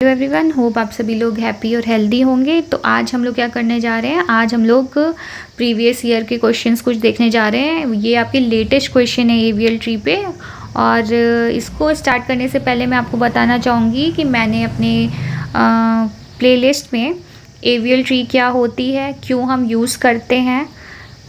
Hello everyone, hope आप सभी लोग हैप्पी और हेल्दी होंगे। तो आज हम लोग क्या करने जा रहे हैं, आज हम लोग प्रीवियस ईयर के क्वेश्चंस कुछ देखने जा रहे हैं। ये आपके लेटेस्ट क्वेश्चन है एवीएल ट्री पे। और इसको स्टार्ट करने से पहले मैं आपको बताना चाहूँगी कि मैंने अपने प्लेलिस्ट में एवीएल ट्री क्या होती है, क्यों हम यूज़ करते हैं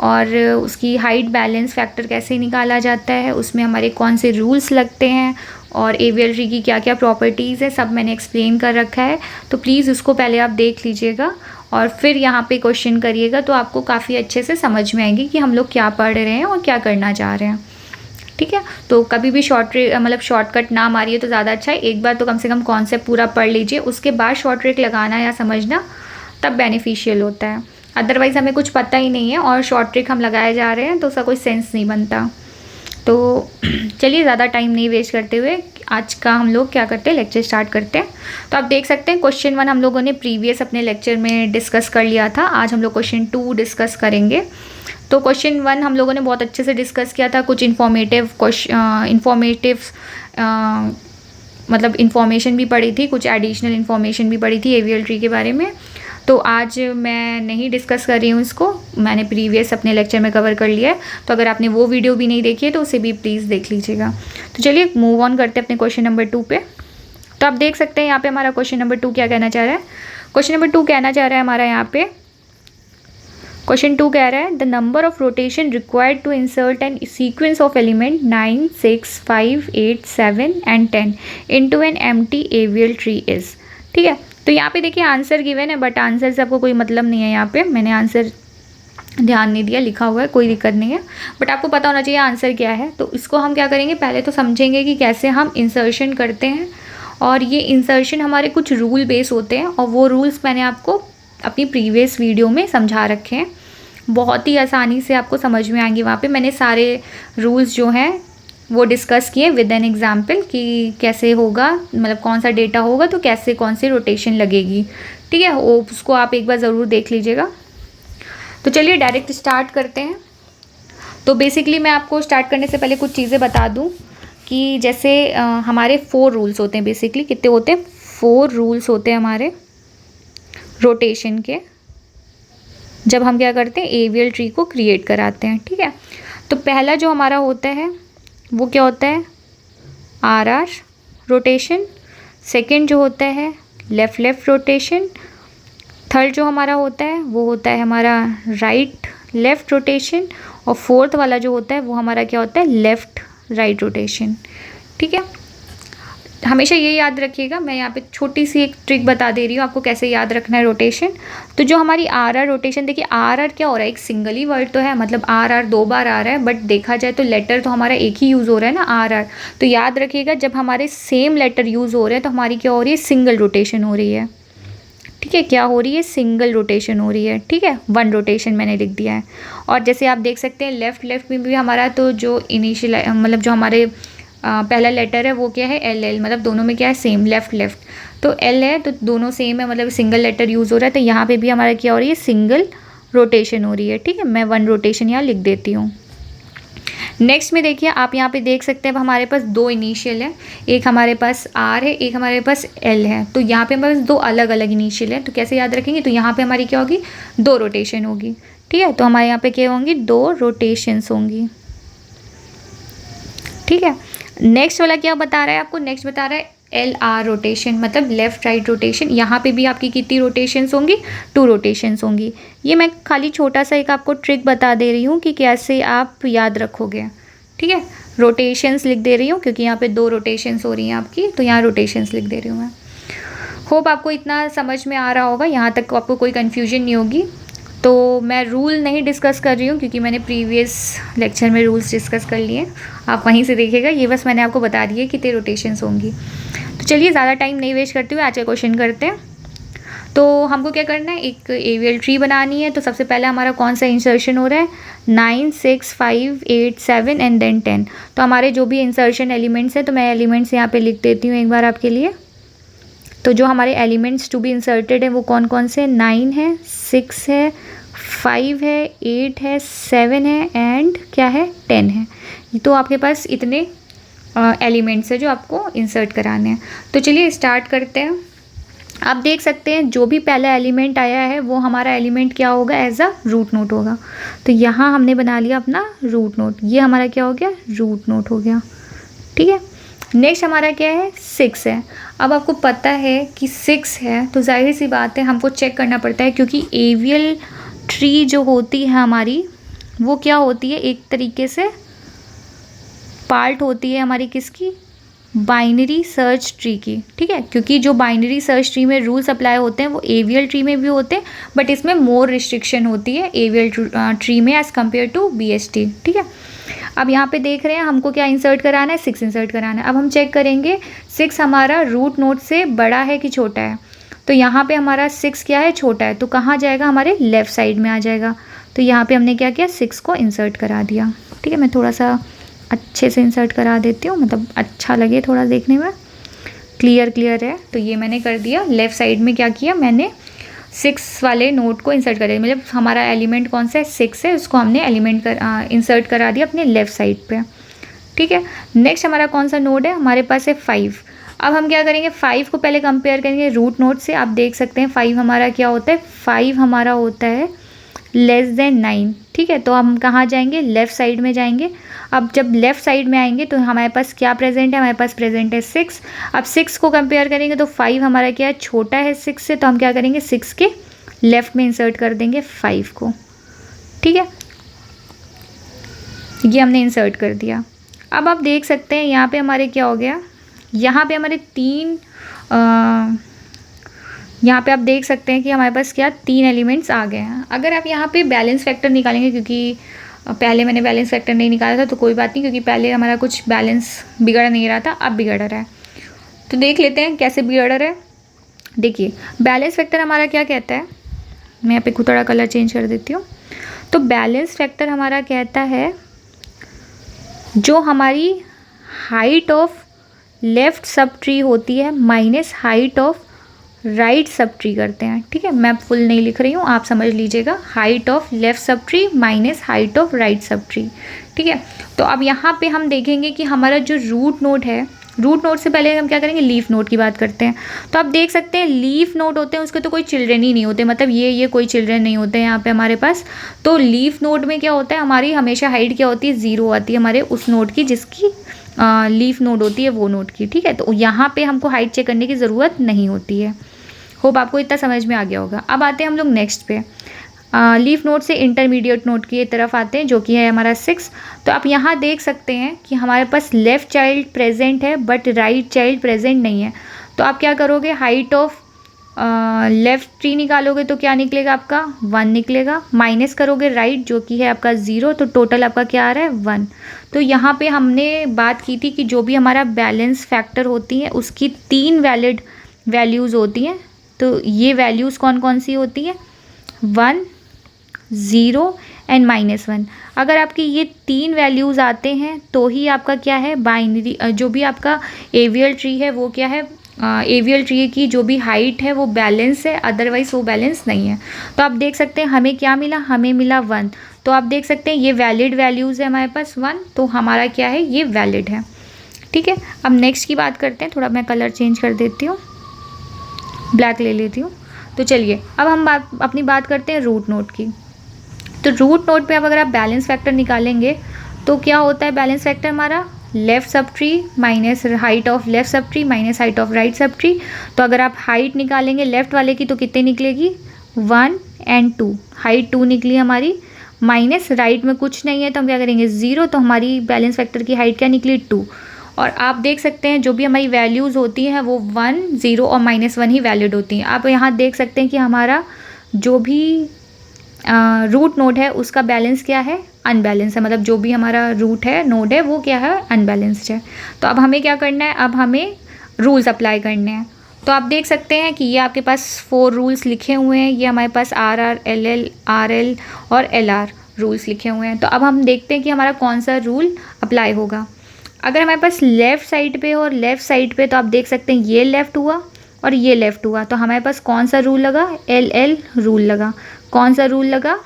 और उसकी हाइट बैलेंस फैक्टर कैसे निकाला जाता है, उसमें हमारे कौन से रूल्स लगते हैं और एवीएल ट्री की क्या क्या प्रॉपर्टीज़ है, सब मैंने एक्सप्लेन कर रखा है। तो प्लीज़ उसको पहले आप देख लीजिएगा और फिर यहाँ पे क्वेश्चन करिएगा, तो आपको काफ़ी अच्छे से समझ में आएगी कि हम लोग क्या पढ़ रहे हैं और क्या करना चाह रहे हैं। ठीक है, तो कभी भी शॉर्टकट ना मारिए तो ज़्यादा अच्छा है। एक बार तो कम से कम कॉन्सेप्ट पूरा पढ़ लीजिए, उसके बाद शॉर्ट ट्रिक लगाना या समझना तब बेनिफिशियल होता है। अदरवाइज़ हमें कुछ पता ही नहीं है और शॉर्ट ट्रिक हम लगाए जा रहे हैं तो उसका कोई सेंस नहीं बनता। तो चलिए ज़्यादा टाइम नहीं वेस्ट करते हुए आज का हम लोग क्या करते हैं, लेक्चर स्टार्ट करते हैं। तो आप देख सकते हैं क्वेश्चन 1 हम लोगों ने प्रीवियस अपने लेक्चर में डिस्कस कर लिया था। आज हम लोग क्वेश्चन 2 डिस्कस करेंगे। तो क्वेश्चन 1 हम लोगों ने बहुत अच्छे से डिस्कस किया था। कुछ इन्फॉर्मेशन भी पढ़ी थी, कुछ एडिशनल इन्फॉर्मेशन भी पढ़ी थी एवीएल ट्री के बारे में। तो आज मैं नहीं डिस्कस कर रही हूँ इसको, मैंने प्रीवियस अपने लेक्चर में कवर कर लिया है। तो अगर आपने वो वीडियो भी नहीं देखी है तो उसे भी प्लीज़ देख लीजिएगा। तो चलिए मूव ऑन करते हैं अपने क्वेश्चन नंबर 2 पे। तो आप देख सकते हैं यहाँ पे हमारा क्वेश्चन नंबर 2 क्या कहना चाह रहा है। क्वेश्चन नंबर 2 कहना चाह रहा है हमारा यहाँ पे, क्वेश्चन 2 कह रहा है the number of rotation required to insert an sequence of element 9, 6, 5, 8, 7 and 10 into an empty AVL tree is. ठीक है, तो यहाँ पे देखिए आंसर गिवन है, बट आंसर से आपको कोई मतलब नहीं है। यहाँ पे मैंने आंसर ध्यान नहीं दिया, लिखा हुआ है, कोई दिक्कत नहीं है, बट आपको पता होना चाहिए आंसर क्या है। तो इसको हम क्या करेंगे, पहले तो समझेंगे कि कैसे हम इंसर्शन करते हैं। और ये इंसर्शन हमारे कुछ रूल बेस होते हैं और वो रूल्स मैंने आपको अपनी प्रीवियस वीडियो में समझा रखे हैं। बहुत ही आसानी से आपको समझ में आएंगे। वहाँ पे मैंने सारे रूल्स जो हैं वो डिस्कस किए विद एन एग्जाम्पल कि कैसे होगा, मतलब कौन सा डेटा होगा तो कैसे कौन सी रोटेशन लगेगी। ठीक है, उसको आप एक बार ज़रूर देख लीजिएगा। तो चलिए डायरेक्ट स्टार्ट करते हैं। तो बेसिकली मैं आपको स्टार्ट करने से पहले कुछ चीज़ें बता दूं कि जैसे हमारे 4 रूल्स होते हैं। बेसिकली कितने होते हैं, 4 रूल्स होते हैं हमारे रोटेशन के, जब हम क्या करते हैं एवीएल ट्री को क्रिएट कराते हैं। ठीक है, तो पहला जो हमारा होता है वो क्या होता है, आर रोटेशन। सेकंड जो होता है लेफ़्ट रोटेशन। थर्ड जो हमारा होता है वो होता है हमारा राइट लेफ़्ट रोटेशन। और फोर्थ वाला जो होता है वो हमारा क्या होता है, लेफ़्ट राइट रोटेशन। ठीक है, हमेशा ये याद रखिएगा। मैं यहाँ पे छोटी सी एक ट्रिक बता दे रही हूँ आपको कैसे याद रखना है रोटेशन। तो जो हमारी आर रोटेशन, देखिए आर क्या हो रहा है, एक सिंगल ही वर्ड तो है, मतलब आर 2 बार आ रहा है, बट देखा जाए तो लेटर तो हमारा एक ही यूज़ हो रहा है ना, आर। तो याद रखिएगा जब हमारे सेम लेटर यूज़ हो रहे हैं तो हमारी क्या हो रही है, सिंगल रोटेशन हो रही है। ठीक है, क्या हो रही है, सिंगल रोटेशन हो रही है। ठीक है, 1 रोटेशन मैंने लिख दिया है। और जैसे आप देख सकते हैं लेफ़्ट में भी हमारा तो जो इनिशियल मतलब जो हमारे पहला लेटर है वो क्या है, एल, मतलब दोनों में क्या है, सेम लेफ़्ट। तो एल है तो दोनों सेम है, मतलब सिंगल लेटर यूज़ हो रहा है। तो यहाँ पे भी हमारा क्या हो रही है, सिंगल रोटेशन हो रही है। ठीक है, मैं 1 रोटेशन यहाँ लिख देती हूँ। नेक्स्ट में देखिए आप यहाँ पे देख सकते हैं हमारे पास 2 इनिशियल है, एक हमारे पास आर है, एक हमारे पास एल है। तो यहाँ पे हमारे पास 2 अलग अलग इनिशियल है, तो कैसे याद रखेंगे, तो यहाँ पे हमारी क्या होगी, 2 रोटेशन होगी। ठीक है, तो हमारे यहाँ पे क्या होंगी, 2 रोटेशंस होंगी। ठीक है, नेक्स्ट वाला क्या बता रहा है आपको, नेक्स्ट बता रहा है एल आर रोटेशन, मतलब लेफ़्ट राइट रोटेशन। यहाँ पे भी आपकी कितनी रोटेशंस होंगी, 2 रोटेशंस होंगी। ये मैं खाली छोटा सा एक आपको ट्रिक बता दे रही हूँ कि कैसे आप याद रखोगे। ठीक है, रोटेशंस लिख दे रही हूँ क्योंकि यहाँ पे 2 रोटेशंस हो रही हैं आपकी, तो यहाँ रोटेशंस लिख दे रही हूँ मैं। होप आपको इतना समझ में आ रहा होगा, यहाँ तक आपको कोई कन्फ्यूजन नहीं होगी। तो मैं रूल नहीं डिस्कस कर रही हूँ क्योंकि मैंने प्रीवियस लेक्चर में रूल्स डिस्कस कर लिए, आप वहीं से देखिएगा। ये बस मैंने आपको बता दिया कितने रोटेशंस होंगी। तो चलिए ज़्यादा टाइम नहीं वेस्ट करते हुए आज का क्वेश्चन करते हैं। तो हमको क्या करना है, एक एवीएल ट्री बनानी है। तो सबसे पहले हमारा कौन सा इंसर्शन हो रहा है, 9, 6, 5, 8, 7 एंड देन 10। तो हमारे जो भी इंसर्शन एलिमेंट्स हैं, तो मैं एलिमेंट्स यहाँ पे लिख देती हूँ एक बार आपके लिए। तो जो हमारे एलिमेंट्स टू बी इंसर्टेड है वो कौन कौन से, 9 है, 6 है, 5 है, 8 है, 7 है एंड क्या है, 10 है। तो आपके पास इतने एलिमेंट्स है जो आपको इंसर्ट कराने हैं। तो चलिए स्टार्ट करते हैं। आप देख सकते हैं जो भी पहला एलिमेंट आया है वो हमारा एलिमेंट क्या होगा, एज अ रूट नोड होगा। तो यहाँ हमने बना लिया अपना रूट नोड, ये हमारा क्या हो गया, रूट नोड हो गया। ठीक है, नेक्स्ट हमारा क्या है, 6 है। अब आपको पता है कि 6 है तो जाहिर सी बात है हमको चेक करना पड़ता है, क्योंकि एवियल ट्री जो होती है हमारी वो क्या होती है, एक तरीके से पार्ट होती है हमारी किसकी, बाइनरी सर्च ट्री की। ठीक है, क्योंकि जो बाइनरी सर्च ट्री में रूल्स अप्लाई होते हैं वो एवियल ट्री में भी होते हैं, बट इसमें मोर रिस्ट्रिक्शन होती है एवियल ट्री में एज़ कम्पेयर टू BST। ठीक है, अब यहाँ पे देख रहे हैं हमको क्या इंसर्ट कराना है, 6 इंसर्ट कराना है। अब हम चेक करेंगे 6 हमारा रूट नोड से बड़ा है कि छोटा है। तो यहाँ पे हमारा 6 क्या है, छोटा है, तो कहाँ जाएगा, हमारे लेफ़्ट साइड में आ जाएगा। तो यहाँ पे हमने क्या किया, 6 को इंसर्ट करा दिया। ठीक है, मैं थोड़ा सा अच्छे से इंसर्ट करा देती हूँ, मतलब अच्छा लगे थोड़ा देखने में, क्लियर है। तो ये मैंने कर दिया, लेफ़्ट साइड में क्या किया, मैंने 6 वाले नोड को इंसर्ट कर दिया, मतलब हमारा एलिमेंट कौन सा है, 6 है, उसको हमने एलिमेंट इंसर्ट करा दिया अपने लेफ़्ट साइड पे। ठीक है, नेक्स्ट हमारा कौन सा नोड है, हमारे पास है 5। अब हम क्या करेंगे, 5 को पहले कंपेयर करेंगे रूट नोड से। आप देख सकते हैं 5 हमारा क्या होता है, 5 हमारा होता है लेस देन 9। ठीक है, तो हम कहाँ जाएंगे, लेफ़्ट साइड में जाएंगे। अब जब लेफ़्ट साइड में आएंगे तो हमारे पास क्या प्रेजेंट है, हमारे पास प्रेजेंट है 6। अब 6 को कंपेयर करेंगे तो 5 हमारा क्या है, छोटा है 6 से, तो हम क्या करेंगे, 6 के लेफ़्ट में इंसर्ट कर देंगे 5 को। ठीक है, ये हमने इंसर्ट कर दिया। अब आप देख सकते हैं यहाँ पे हमारे क्या हो गया, यहाँ पे हमारे यहाँ पे आप देख सकते हैं कि हमारे पास क्या 3 एलिमेंट्स आ गए हैं। अगर आप यहाँ पे बैलेंस फैक्टर निकालेंगे, क्योंकि पहले मैंने बैलेंस फैक्टर नहीं निकाला था तो कोई बात नहीं, क्योंकि पहले हमारा कुछ बैलेंस बिगड़ नहीं रहा था, अब बिगड़ रहा है। तो देख लेते हैं कैसे बिगड़ रहा है। देखिए बैलेंस फैक्टर हमारा क्या कहता है, मैं यहाँ पे खुद थोड़ा कलर चेंज कर देती हूँ। तो बैलेंस फैक्टर हमारा कहता है जो हमारी height of left sub tree होती है minus height of right sub tree करते हैं। ठीक है, मैं फुल नहीं लिख रही हूँ, आप समझ लीजिएगा, हाइट ऑफ लेफ़्ट सब tree minus height of right sub tree. ठीक है, तो अब यहाँ पे हम देखेंगे कि हमारा जो रूट नोड है, रूट नोड से पहले हम क्या करेंगे, लीफ नोड की बात करते हैं। तो आप देख सकते हैं लीफ नोड होते हैं उसके तो कोई चिल्ड्रन ही नहीं होते, मतलब ये कोई चिल्ड्रन नहीं होते हैं यहाँ पे हमारे पास। तो लीफ नोड में क्या होता है, हमारी हमेशा हाइट क्या होती है, 0 आती है हमारे उस नोड की जिसकी लीफ नोड होती है वो नोड की। ठीक है, तो यहाँ पे हमको हाइट चेक करने की ज़रूरत नहीं होती है। होप आपको इतना समझ में आ गया होगा। अब आते हैं हम लोग नेक्स्ट पे, लीफ नोड से इंटरमीडिएट नोड की तरफ आते हैं, जो कि है हमारा 6। तो आप यहाँ देख सकते हैं कि हमारे पास लेफ़्ट चाइल्ड प्रेजेंट है बट राइट चाइल्ड प्रेजेंट नहीं है। तो आप क्या करोगे, हाइट ऑफ लेफ़्ट ट्री निकालोगे तो क्या निकलेगा, आपका 1 निकलेगा, माइनस करोगे राइट जो कि है आपका 0, तो टोटल आपका क्या आ रहा है, 1। तो यहाँ पे हमने बात की थी कि जो भी हमारा बैलेंस फैक्टर होती है उसकी 3 वैलिड वैल्यूज़ होती हैं। तो ये वैल्यूज़ कौन कौन सी होती हैं, 1, 0 एंड -1। अगर आपकी ये 3 वैल्यूज़ आते हैं तो ही आपका क्या है, बाइनरी जो भी आपका एवियल ट्री है वो क्या है, एवियल ट्री की जो भी हाइट है वो बैलेंस है, अदरवाइज़ वो बैलेंस नहीं है। तो आप देख सकते हैं हमें क्या मिला, हमें मिला 1। तो आप देख सकते हैं ये वैलिड वैल्यूज़ है हमारे पास 1, तो हमारा क्या है, ये वैलिड है। ठीक है, अब नेक्स्ट की बात करते हैं, थोड़ा मैं कलर चेंज कर देती हूँ, ब्लैक ले लेती हूँ। तो चलिए अब हम अपनी बात करते हैं रूट नोड की। तो रूट नोड पे अब अगर आप बैलेंस फैक्टर निकालेंगे तो क्या होता है, बैलेंस फैक्टर हमारा लेफ़्ट सब tree minus height of left सब tree minus height of right sub tree. तो अगर आप हाइट निकालेंगे लेफ़्ट वाले की तो कितनी निकलेगी, 1 एंड 2, हाइट 2 निकली हमारी, माइनस राइट में कुछ नहीं है तो हम क्या करेंगे 0, तो हमारी बैलेंस फैक्टर की हाइट क्या निकली 2। और आप देख सकते हैं जो भी हमारी वैल्यूज़ होती हैं वो 1, 0 और -1 ही वैलिड होती हैं। आप यहाँ देख सकते हैं कि हमारा जो भी रूट नोड है उसका बैलेंस क्या है, अनबैलेंस है, मतलब जो भी हमारा रूट है नोड है वो क्या है, अनबैलेंस्ड है। तो अब हमें क्या करना है, अब हमें रूल्स अप्लाई करने हैं। तो आप देख सकते हैं कि ये आपके पास 4 रूल्स लिखे हुए हैं, ये हमारे पास RR, LL, RL और LR रूल्स लिखे हुए हैं। तो अब हम देखते हैं कि हमारा कौन सा रूल अप्लाई होगा। अगर हमारे पास लेफ़्ट साइड पे और लेफ़्ट साइड पे, तो आप देख सकते हैं ये लेफ़्ट हुआ और ये लेफ़्ट हुआ, तो हमारे पास कौन सा रूल लगा, LL रूल लगा। कौन सा रूल लगा,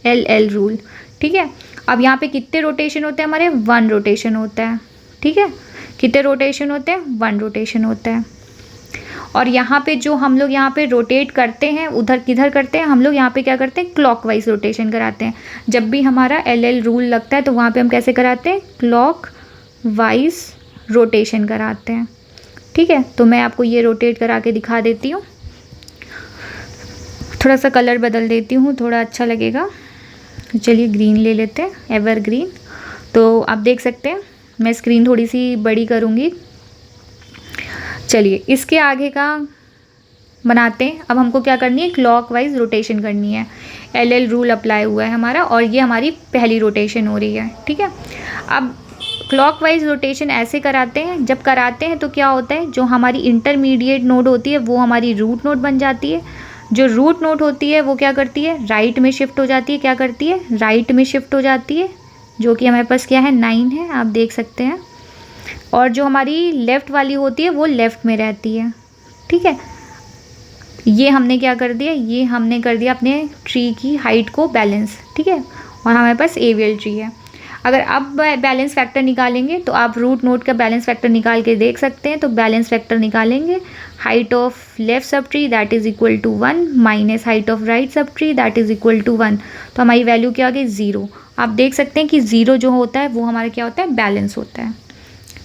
LL रूल। ठीक है, अब यहाँ पे कितने रोटेशन होते हैं हमारे, 1 रोटेशन होता है। ठीक है, कितने रोटेशन होते हैं, 1 रोटेशन होता है। और यहाँ पे जो हम लोग यहाँ पे रोटेट करते हैं उधर किधर करते हैं, हम लोग यहाँ पे क्या करते हैं, क्लॉकवाइज रोटेशन कराते हैं। जब भी हमारा LL रूल लगता है तो वहाँ पे हम कैसे कराते हैं, क्लॉक वाइज रोटेशन कराते हैं। ठीक है, तो मैं आपको ये रोटेट करा के दिखा देती हूँ। थोड़ा सा कलर बदल देती हूँ, थोड़ा अच्छा लगेगा। चलिए ग्रीन ले लेते हैं, एवरग्रीन। तो आप देख सकते हैं मैं स्क्रीन थोड़ी सी बड़ी करूँगी। चलिए इसके आगे का बनाते हैं। अब हमको क्या करनी है, क्लॉकवाइज रोटेशन करनी है। LL रूल अप्लाई हुआ है हमारा और ये हमारी पहली रोटेशन हो रही है। ठीक है, अब क्लॉकवाइज रोटेशन ऐसे कराते हैं, जब कराते हैं तो क्या होता है, जो हमारी इंटरमीडिएट नोड होती है वो हमारी रूट नोड बन जाती है। जो रूट नोड होती है वो क्या करती है, राइट में शिफ्ट हो जाती है। क्या करती है, राइट में शिफ्ट हो जाती है, जो कि हमारे पास क्या है, 9 है, आप देख सकते हैं। और जो हमारी लेफ़्ट वाली होती है वो लेफ़्ट में रहती है। ठीक है, ये हमने क्या कर दिया, ये हमने कर दिया अपने ट्री की हाइट को बैलेंस। ठीक है, और हमारे पास एवियल ट्री है। अगर आप बैलेंस फैक्टर निकालेंगे तो आप रूट नोड का बैलेंस फैक्टर निकाल के देख सकते हैं। तो बैलेंस फैक्टर निकालेंगे, height of left sub tree that is equal to 1 minus height of right sub tree that is equal to 1। तो हमारी वैल्यू क्या आ गई, 0। आप देख सकते हैं कि 0 जो होता है वो हमारा क्या होता है, बैलेंस होता है।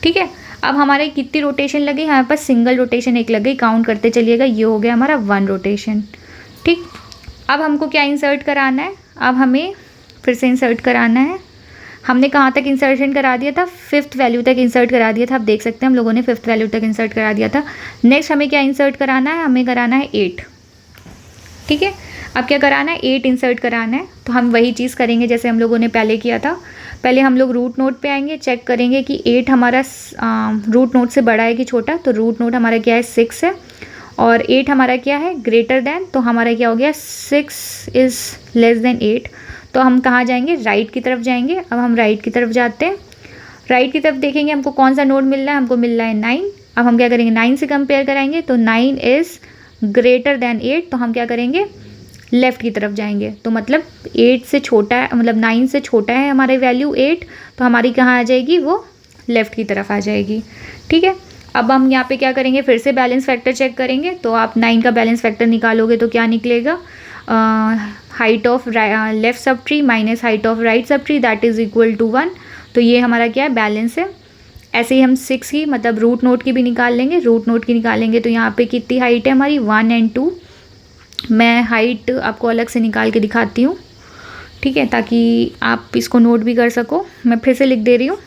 ठीक है, अब हमारे कितनी रोटेशन लगी, हमारे पास सिंगल रोटेशन एक लग गई। काउंट करते चलिएगा, ये हो गया हमारा 1 रोटेशन। ठीक, अब हमको क्या इंसर्ट कराना है, अब हमें फिर से इंसर्ट कराना है। हमने कहाँ तक इंसर्शन करा दिया था, 5th वैल्यू तक इंसर्ट करा दिया था। आप देख सकते हैं हम लोगों ने 5th वैल्यू तक इंसर्ट करा दिया था। नेक्स्ट हमें क्या इंसर्ट कराना है, हमें कराना है 8। ठीक है, अब क्या कराना है, 8 इंसर्ट कराना है। तो हम वही चीज़ करेंगे जैसे हम लोगों ने पहले किया था। पहले हम लोग रूट नोड पे आएंगे, चेक करेंगे कि 8 हमारा रूट नोड से बड़ा है कि छोटा। तो रूट नोड हमारा क्या है, 6 है, और 8 हमारा क्या है, ग्रेटर देन। तो हमारा क्या हो गया, 6 इज़ लेस देन 8। तो हम कहाँ जाएंगे, राइट की तरफ जाएंगे। अब हम राइट की तरफ जाते हैं, राइट की तरफ देखेंगे हमको कौन सा नोड मिल रहा है, हमको मिल रहा है 9। अब हम क्या करेंगे, 9 से कंपेयर कराएंगे। तो 9 इज़ ग्रेटर देन 8। तो हम क्या करेंगे, लेफ़्ट की तरफ जाएंगे। तो मतलब 8 से छोटा है, मतलब 9 से छोटा है हमारी वैल्यू 8। तो हमारी कहाँ आ जाएगी, वो लेफ़्ट की तरफ आ जाएगी। ठीक है, अब हम यहाँ पे क्या करेंगे, फिर से बैलेंस फैक्टर चेक करेंगे। तो आप 9 का बैलेंस फैक्टर निकालोगे तो क्या निकलेगा, हाइट ऑफ लेफ़्ट सब tree minus height of right sub tree that is equal to 1। तो ये हमारा क्या है, बैलेंस है। ऐसे ही हम 6 की मतलब रूट नोड की भी निकाल लेंगे। रूट नोड की निकालेंगे तो यहाँ पे कितनी हाइट है हमारी, 1 और 2। मैं हाइट आपको अलग से निकाल के दिखाती हूँ। ठीक है, ताकि आप इसको नोट भी कर सको। मैं फिर से लिख दे रही हूँ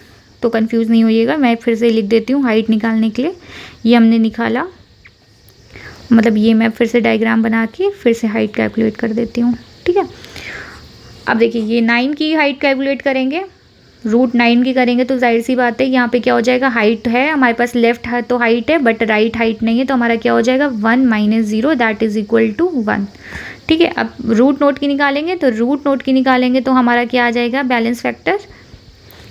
तो कंफ्यूज नहीं होइएगा। मैं फिर से लिख देती हूँ हाइट निकालने के लिए। ये हमने निकाला, मतलब ये मैं फिर से डायग्राम बना के फिर से हाइट कैलकुलेट कर देती हूँ। ठीक है, अब देखिए ये 9 की हाइट कैलकुलेट करेंगे, रूट 9 की करेंगे तो जाहिर सी बात है यहाँ पे क्या हो जाएगा, हाइट है हमारे पास, लेफ्ट है तो हाइट है बट राइट हाइट नहीं है। तो हमारा क्या हो जाएगा, 1 minus 0 that is equal to 1। ठीक है, अब रूट नोट की निकालेंगे। तो रूट नोट की निकालेंगे तो हमारा क्या आ जाएगा, बैलेंस फैक्टर।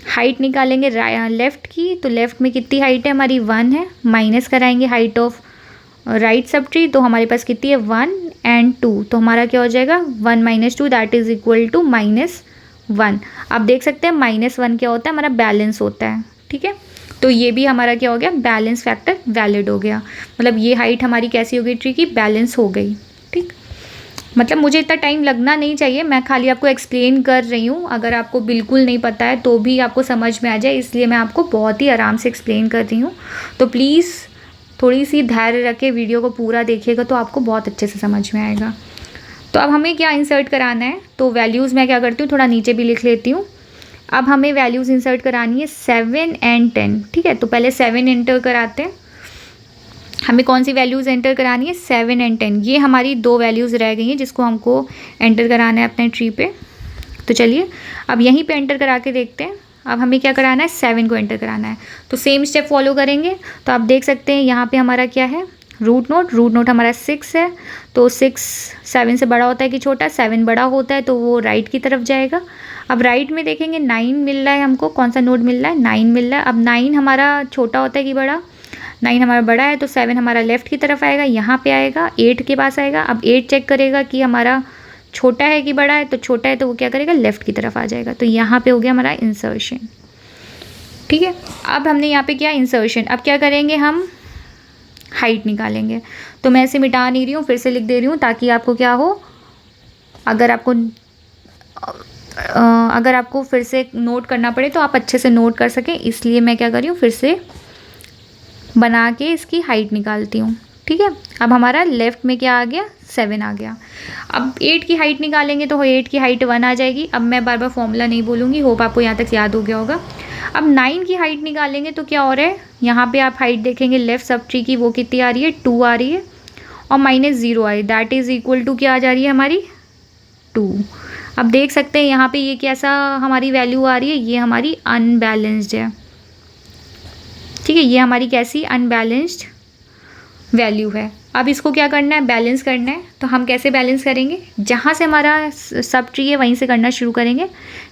हाइट निकालेंगे लेफ़्ट की, तो लेफ़्ट में कितनी हाइट है हमारी, 1 है। माइनस कराएंगे height of right sub tree, तो हमारे पास कितनी है, 1 और 2। तो हमारा क्या हो जाएगा, 1 minus 2 that is equal to -1। आप देख सकते हैं -1 क्या होता है, हमारा बैलेंस होता है। ठीक है, तो ये भी हमारा क्या हो गया, बैलेंस फैक्टर वैलिड हो गया। मतलब ये हाइट हमारी कैसी हो गई, ट्री की बैलेंस हो गई। ठीक, मतलब मुझे इतना टाइम लगना नहीं चाहिए, मैं खाली आपको एक्सप्लेन कर रही हूँ। अगर आपको बिल्कुल नहीं पता है तो भी आपको समझ में आ जाए, इसलिए मैं आपको बहुत ही आराम से एक्सप्लेन कर रही हूँ। तो प्लीज़ थोड़ी सी धैर्य रख के वीडियो को पूरा देखिएगा तो आपको बहुत अच्छे से समझ में आएगा। तो अब हमें क्या इंसर्ट कराना है, तो वैल्यूज़ मैं क्या करती हूँ, थोड़ा नीचे भी लिख लेती हूँ। अब हमें वैल्यूज़ इंसर्ट करानी है 7 और 10। ठीक है, तो पहले 7 एंटर कराते हैं। हमें कौन सी वैल्यूज़ एंटर करानी है, 7 और 10। ये हमारी 2 वैल्यूज़ रह गई हैं जिसको हमको एंटर कराना है अपने ट्री पे। तो चलिए अब यहीं पे एंटर करा के देखते हैं। अब हमें क्या कराना है, 7 को एंटर कराना है। तो सेम स्टेप फॉलो करेंगे। तो आप देख सकते हैं यहाँ पे हमारा क्या है, रूट नोट हमारा 6 है। तो 6 7 से बड़ा होता है कि छोटा, 7 बड़ा होता है तो वो राइट की तरफ जाएगा। अब राइट में देखेंगे 9 मिल रहा है हमको, कौन सा नोड मिल रहा है, 9 मिल रहा है। अब 9 हमारा छोटा होता है कि बड़ा, 9 हमारा बड़ा है तो 7 हमारा लेफ़्ट की तरफ आएगा, यहाँ पे आएगा, 8 के पास आएगा। अब 8 चेक करेगा कि हमारा छोटा है कि बड़ा है, तो छोटा है तो वो क्या करेगा, लेफ़्ट की तरफ आ जाएगा। तो यहाँ पे हो गया हमारा इंसर्शन। ठीक है, अब हमने यहाँ पे किया इंसर्शन। अब क्या करेंगे हम, हाइट निकालेंगे। तो मैं इसे मिटा नहीं रही हूँ, फिर से लिख दे रही हूँ ताकि आपको क्या हो, अगर आपको फिर से नोट करना पड़े तो आप अच्छे से नोट कर सकें, इसलिए मैं क्या कर रही हूँ, फिर से बना के इसकी हाइट निकालती हूँ। ठीक है, अब हमारा लेफ़्ट में क्या आ गया, 7 आ गया। अब 8 की हाइट निकालेंगे तो 8 की हाइट 1 आ जाएगी। अब मैं बार बार फॉर्मूला नहीं बोलूँगी, होप आपको यहाँ तक याद हो गया होगा। अब 9 की हाइट निकालेंगे तो क्या हो रहा है, यहाँ पे आप हाइट देखेंगे लेफ़्ट सब ट्री की, वो कितनी आ रही है, 2 आ रही है, और -0 आ रही है, दैट इज़ इक्वल टू क्या आ जा रही है हमारी, 2। अब देख सकते हैं यहाँ पे ये कैसा हमारी वैल्यू आ रही है, ये हमारी अनबैलेंस्ड है। ठीक है, ये हमारी कैसी, अनबैलेंस्ड वैल्यू है। अब इसको क्या करना है, बैलेंस करना है। तो हम कैसे बैलेंस करेंगे, जहाँ से हमारा सब ट्री है वहीं से करना शुरू करेंगे।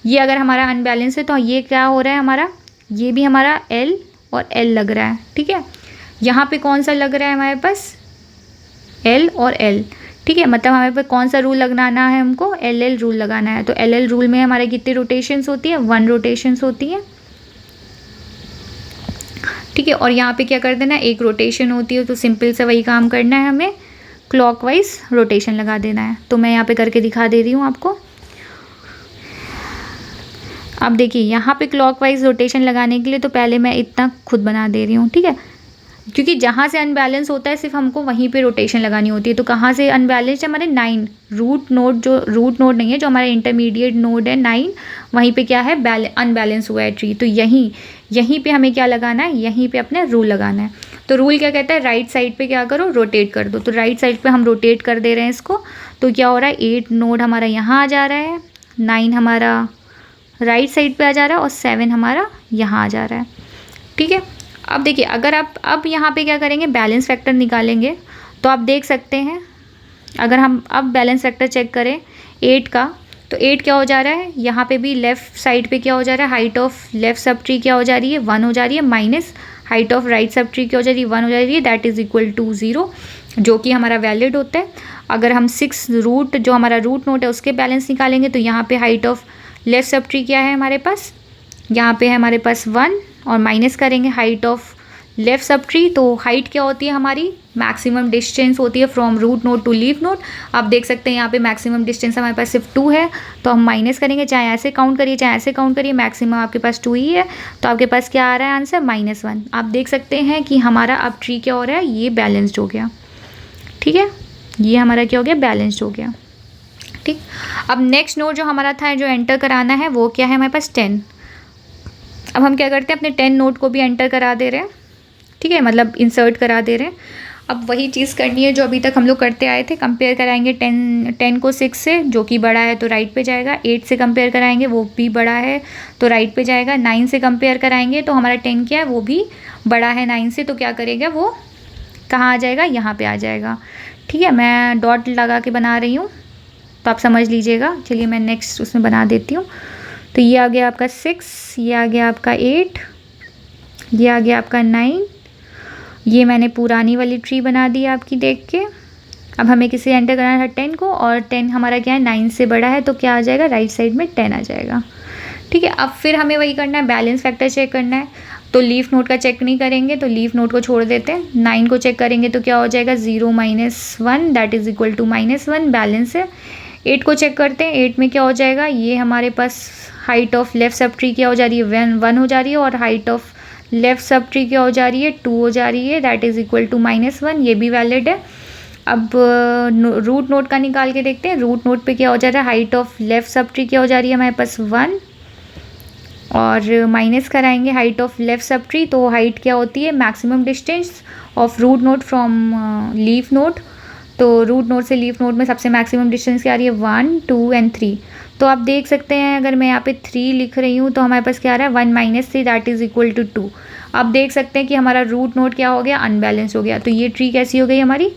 ये अगर हमारा अनबैलेंस है तो ये क्या हो रहा है हमारा, ये भी हमारा L और L लग रहा है। ठीक है, यहाँ पे कौन सा लग रहा है हमारे पास, L और L। ठीक है, मतलब हमें पे कौन सा रूल लगाना है, हमको LL रूल लगाना है। तो LL रूल में हमारे कितनी रोटेशंस होती है, 1 रोटेशंस होती है। ठीक है, और यहाँ पे क्या कर देना है, 1 रोटेशन होती है, तो सिंपल से वही काम करना है, हमें क्लॉकवाइज रोटेशन लगा देना है। तो मैं यहाँ पे करके दिखा दे रही हूँ आपको। अब देखिए यहाँ पे क्लॉकवाइज रोटेशन लगाने के लिए तो पहले मैं इतना खुद बना दे रही हूँ। ठीक है, क्योंकि जहाँ से अनबैलेंस होता है सिर्फ हमको वहीं पे रोटेशन लगानी होती है। तो कहाँ से अनबैलेंस है हमारे 9, रूट नोड, जो रूट नोड नहीं है, जो हमारा इंटरमीडिएट नोड है 9, वहीं पे क्या है, अनबैलेंस हुआ है ट्री। तो यहीं पे हमें क्या लगाना है, यहीं पे अपने रूल लगाना है। तो रूल क्या कहता है, राइट साइड पे क्या करो, रोटेट कर दो। तो राइट साइड पे हम रोटेट कर दे रहे हैं इसको। तो क्या हो रहा है, 8 नोड हमारा यहाँ आ जा रहा है, 9 हमारा राइट साइड पे आ जा रहा है, और 7 हमारा यहाँ आ जा रहा है। ठीक है, अब देखिए अगर आप अब यहाँ पे क्या करेंगे, बैलेंस फैक्टर निकालेंगे। तो आप देख सकते हैं, अगर हम अब बैलेंस फैक्टर चेक करें 8 का, तो 8 क्या हो जा रहा है, यहाँ पे भी लेफ़्ट साइड पे क्या हो जा रहा है, height of left sub tree क्या हो जा रही है, 1 हो जा रही है, minus height of right sub tree क्या हो जा रही है, 1 हो जा रही है, दैट इज़ इक्वल टू 0, जो कि हमारा वैलिड होता है। अगर हम 6 रूट, जो हमारा रूट नोट है, उसके बैलेंस निकालेंगे तो यहाँ पे height of left sub tree क्या है हमारे पास, यहाँ पे है हमारे पास 1, और माइनस करेंगे हाइट ऑफ लेफ़्ट सब ट्री। तो हाइट क्या होती है हमारी, मैक्सिमम डिस्टेंस होती है from root node to leaf node. आप देख सकते हैं यहाँ पे मैक्सिमम डिस्टेंस हमारे पास सिर्फ 2 है, तो हम माइनस करेंगे, चाहे ऐसे काउंट करिए चाहे ऐसे काउंट करिए, मैक्सिमम आपके पास 2 ही है। तो आपके पास क्या आ रहा है आंसर, -1। आप देख सकते हैं कि हमारा अब ट्री क्या हो रहा है, ये बैलेंस्ड हो गया। ठीक है, ये हमारा क्या हो गया, बैलेंस्ड हो गया। ठीक, अब नेक्स्ट नोड जो हमारा था, जो एंटर कराना है, वो क्या है हमारे पास 10। अब हम क्या करते हैं, अपने 10 नोड को भी एंटर करा दे रहे हैं। ठीक है, मतलब इंसर्ट करा दे रहे हैं। अब वही चीज़ करनी है जो अभी तक हम लोग करते आए थे। कंपेयर कराएंगे 10 को 6 से, जो कि बड़ा है तो राइट पे जाएगा। 8 से कंपेयर कराएंगे, वो भी बड़ा है तो राइट पे जाएगा। 9 से कंपेयर कराएंगे तो हमारा 10 क्या है, वो भी बड़ा है 9 से, तो क्या करेगा वो, कहाँ आ जाएगा, यहाँ पे आ जाएगा। ठीक है, मैं डॉट लगा के बना रही हूँ तो आप समझ लीजिएगा। चलिए मैं नेक्स्ट उसमें बना देती हूँ। तो ये आ गया आपका 6, ये आ गया आपका 8, ये आ गया आपका 9। ये मैंने पुरानी वाली ट्री बना दी आपकी देख के। अब हमें किसे एंटर करना है, 10 को, और 10 हमारा क्या है, 9 से बड़ा है, तो क्या आ जाएगा, राइट साइड में 10 आ जाएगा। ठीक है, अब फिर हमें वही करना है, बैलेंस फैक्टर चेक करना है। तो लीफ नोड का चेक नहीं करेंगे, तो लीफ नोड को छोड़ देते हैं। 9 को चेक करेंगे तो क्या हो जाएगा, 0 - 1, that is equal to -1, balance है। 8 को चेक करते हैं, 8 में क्या हो जाएगा, ये हमारे पास height of left sub tree क्या हो जा रही है, 1 हो जा रही है, और height of left sub tree क्या हो जा रही है, 2 हो जा रही है, दैट इज़ इक्वल टू -1, ये भी वैलिड है। अब रूट नोड का निकाल के देखते हैं। रूट नोड पे क्या हो जा रहा है, height of left sub tree क्या हो जा रही है हमारे पास, 1, और माइनस कराएंगे हाइट ऑफ लेफ़्ट सब ट्री। तो हाइट क्या होती है, maximum distance of root node from leaf node. तो रूट नोड से लीफ नोड में सबसे मैक्सिमम डिस्टेंस क्या आ रही है, 1, 2 एंड 3। तो आप देख सकते हैं, अगर मैं यहाँ पे 3 लिख रही हूँ तो हमारे पास क्या आ रहा है, 1 - 3, दैट इज़ इक्वल टू 2। आप देख सकते हैं कि हमारा रूट नोड क्या हो गया, अनबैलेंस हो गया। तो ये ट्री कैसी हो गई हमारी,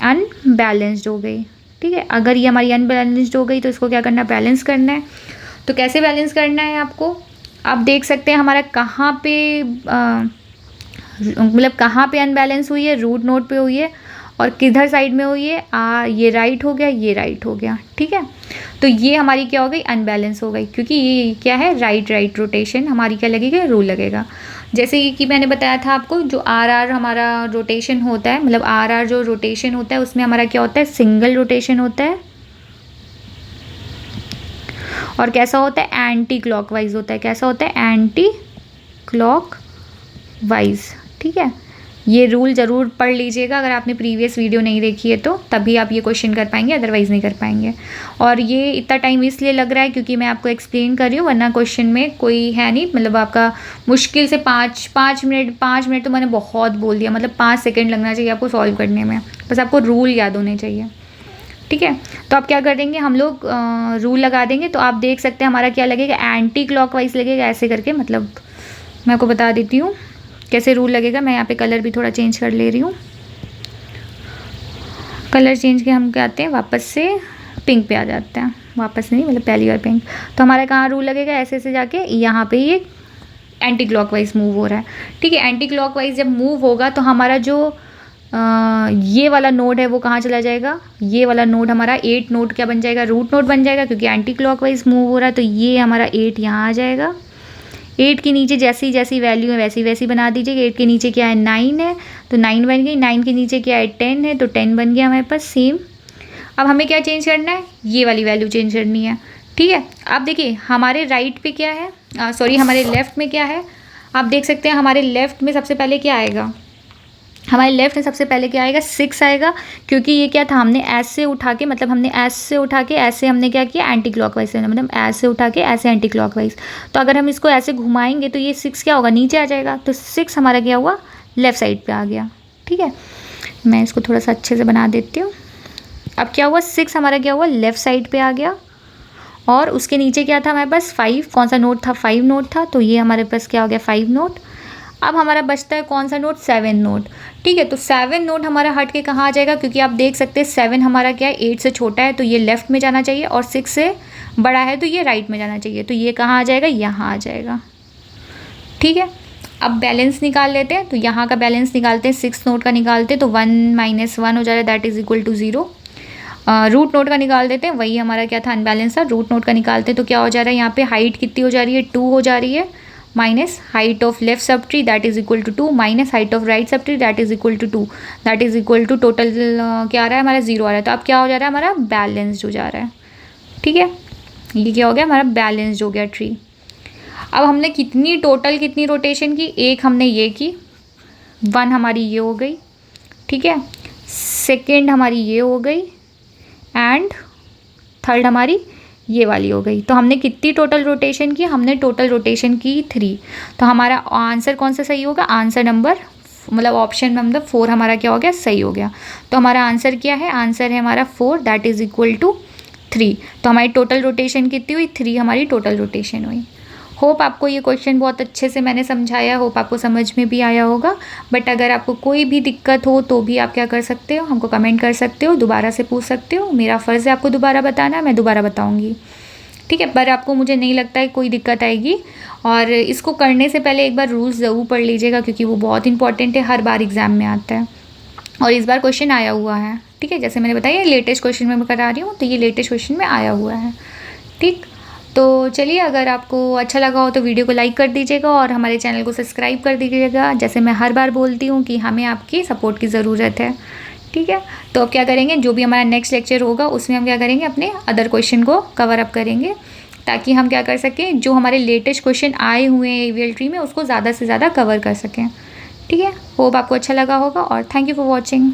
अनबैलेंस्ड हो गई। ठीक है, अगर ये हमारी अनबैलेंस्ड हो गई तो इसको क्या करना है, बैलेंस करना है। तो कैसे बैलेंस करना है आपको, आप देख सकते हैं हमारा कहाँ पे मतलब कहाँ पे अनबैलेंस हुई है, रूट नोड पे हुई है, और किधर साइड में हुई है, ये राइट हो गया, ये राइट हो गया। ठीक है, तो ये हमारी क्या हो गई, अनबैलेंस हो गई, क्योंकि ये क्या है, राइट रोटेशन हमारी क्या लगेगा, रूल लगेगा। जैसे कि मैंने बताया था आपको, जो आर हमारा रोटेशन होता है, मतलब आर जो रोटेशन होता है उसमें हमारा क्या होता है, सिंगल रोटेशन होता है। और कैसा होता है, एंटी क्लॉकवाइज होता है। कैसा होता है, एंटी क्लॉकवाइज। ठीक है, ये रूल ज़रूर पढ़ लीजिएगा अगर आपने प्रीवियस वीडियो नहीं देखी है तो, तभी आप ये क्वेश्चन कर पाएंगे, अदरवाइज़ नहीं कर पाएंगे। और ये इतना टाइम इसलिए लग रहा है क्योंकि मैं आपको एक्सप्लेन कर रही हूँ, वरना क्वेश्चन में कोई है नहीं, मतलब आपका मुश्किल से पाँच मिनट तो मैंने बहुत बोल दिया, मतलब 5 सेकेंड लगना चाहिए आपको सॉल्व करने में, बस आपको रूल याद होने चाहिए। ठीक है, तो आप क्या कर देंगे, हम लोग रूल लगा देंगे, तो आप देख सकते हैं हमारा क्या लगेगा, एंटी क्लॉकवाइज लगेगा ऐसे करके। मतलब मैं आपको बता देती हूँ कैसे रूल लगेगा। मैं यहाँ पे कलर भी थोड़ा चेंज कर ले रही हूँ। कलर चेंज के हम क्या आते हैं, वापस से पिंक पे आ जाते हैं, वापस नहीं मतलब पहली बार पिंक। तो हमारा कहाँ रूल लगेगा, ऐसे ऐसे जाके यहाँ पे ये एंटी क्लॉकवाइज मूव हो रहा है। ठीक है, एंटी क्लॉकवाइज जब मूव होगा तो हमारा जो ये वाला नोड है वो कहाँ चला जाएगा, ये वाला नोड हमारा 8 नोड क्या बन जाएगा, रूट नोड बन जाएगा, क्योंकि एंटी क्लॉकवाइज मूव हो रहा है। तो ये हमारा 8 यहाँ आ जाएगा। 8 के नीचे जैसी जैसी वैल्यू है वैसी वैसी बना दीजिए। 8 के नीचे क्या है, 9 है, तो 9 बन गई। 9 के नीचे क्या है, 10 है, तो 10 बन गया हमारे पास सेम। अब हमें क्या चेंज करना है, ये वाली वैल्यू चेंज करनी है। ठीक है, अब देखिए हमारे राइट पे क्या है, सॉरी हमारे लेफ़्ट में क्या है, आप देख सकते हैं हमारे लेफ़्ट में सबसे पहले क्या आएगा, हमारे लेफ्ट में सबसे पहले क्या आएगा, 6 आएगा, क्योंकि ये क्या था, हमने एस से उठा के, मतलब हमने एस से उठा के ऐसे हमने क्या किया, एंटी क्लॉकवाइज से, मतलब एस से उठा के ऐसे एंटी क्लॉकवाइज। तो अगर हम इसको ऐसे घुमाएंगे तो ये 6 क्या होगा, नीचे आ जाएगा। तो 6 हमारा क्या हुआ, लेफ़्ट साइड पे आ गया। ठीक है, मैं इसको थोड़ा सा अच्छे से बना देती हूँ। अब क्या हुआ, 6 हमारा क्या हुआ, लेफ़्ट साइड पर आ गया। और उसके नीचे क्या था हमारे पास, 5। कौन सा नोट था, 5 नोट था, तो ये हमारे पास क्या हो गया, 5 नोट। अब हमारा बचता है कौन सा नोट, 7 नोट। ठीक है, तो 7 नोट हमारा हट के कहाँ आ जाएगा, क्योंकि आप देख सकते हैं 7 हमारा क्या है, 8 से छोटा है, तो ये लेफ़्ट में जाना चाहिए, और 6 से बड़ा है तो ये राइट में जाना चाहिए। तो ये कहाँ आ जाएगा, यहाँ आ जाएगा। ठीक है, अब बैलेंस निकाल लेते हैं। तो यहाँ का बैलेंस निकालते हैं, 6 नोट का निकालते हैं, तो 1 - 1 हो जा रहा है, that is equal to 0। Root node का निकाल देते हैं, वही हमारा क्या था, अनबैलेंस था। रूट नोट का निकालते हैं तो क्या हो जा रहा है, यहाँ पे हाइट कितनी हो जा रही है, 2 हो जा रही है, minus height of left sub tree that is equal to 2, minus height of right sub tree that is equal to 2, that is equal to total क्या आ रहा है हमारा, 0 आ रहा है। तो अब क्या हो जा रहा है, हमारा बैलेंस्ड हो जा रहा है। ठीक है, ये क्या हो गया, हमारा बैलेंस्ड हो गया ट्री। अब हमने कितनी रोटेशन की, एक हमने ये की, 1 हमारी ये हो गई। ठीक है, सेकेंड हमारी ये हो गई, एंड थर्ड हमारी ये वाली हो गई। तो हमने कितनी टोटल रोटेशन की, हमने टोटल रोटेशन की 3। तो हमारा आंसर कौन सा सही होगा, आंसर नंबर मतलब ऑप्शन नंबर 4 हमारा क्या हो गया, सही हो गया। तो हमारा आंसर क्या है, आंसर है हमारा 4 दैट इज़ इक्वल टू 3। तो हमारी टोटल रोटेशन कितनी हुई, 3 हमारी टोटल रोटेशन हुई। होप आपको ये क्वेश्चन बहुत अच्छे से मैंने समझाया, होप आपको समझ में भी आया होगा। बट अगर आपको कोई भी दिक्कत हो तो भी आप क्या कर सकते हो, हमको कमेंट कर सकते हो, दोबारा से पूछ सकते हो। मेरा फ़र्ज़ है आपको दोबारा बताना, मैं दोबारा बताऊँगी। ठीक है, पर आपको मुझे नहीं लगता है कोई दिक्कत आएगी। और इसको करने से पहले एक बार रूल्स ज़रूर पढ़ लीजिएगा, क्योंकि वो बहुत इंपॉर्टेंट है, हर बार एग्ज़ाम में आता है और इस बार क्वेश्चन आया हुआ है। ठीक है, जैसे मैंने बताया लेटेस्ट क्वेश्चन में मैं करा रही हूँ, तो ये लेटेस्ट क्वेश्चन में आया हुआ है। ठीक, तो चलिए, अगर आपको अच्छा लगा हो तो वीडियो को लाइक कर दीजिएगा और हमारे चैनल को सब्सक्राइब कर दीजिएगा। जैसे मैं हर बार बोलती हूँ कि हमें आपकी सपोर्ट की ज़रूरत है। ठीक है, तो अब क्या करेंगे, जो भी हमारा नेक्स्ट लेक्चर होगा उसमें हम क्या करेंगे, अपने अदर क्वेश्चन को कवर अप करेंगे, ताकि हम क्या कर सकें, जो हमारे लेटेस्ट क्वेश्चन आए हुए हैं AVL ट्री में उसको ज़्यादा से ज़्यादा कवर कर सकें। ठीक है, होप आपको अच्छा लगा होगा और थैंक यू फॉर वॉचिंग।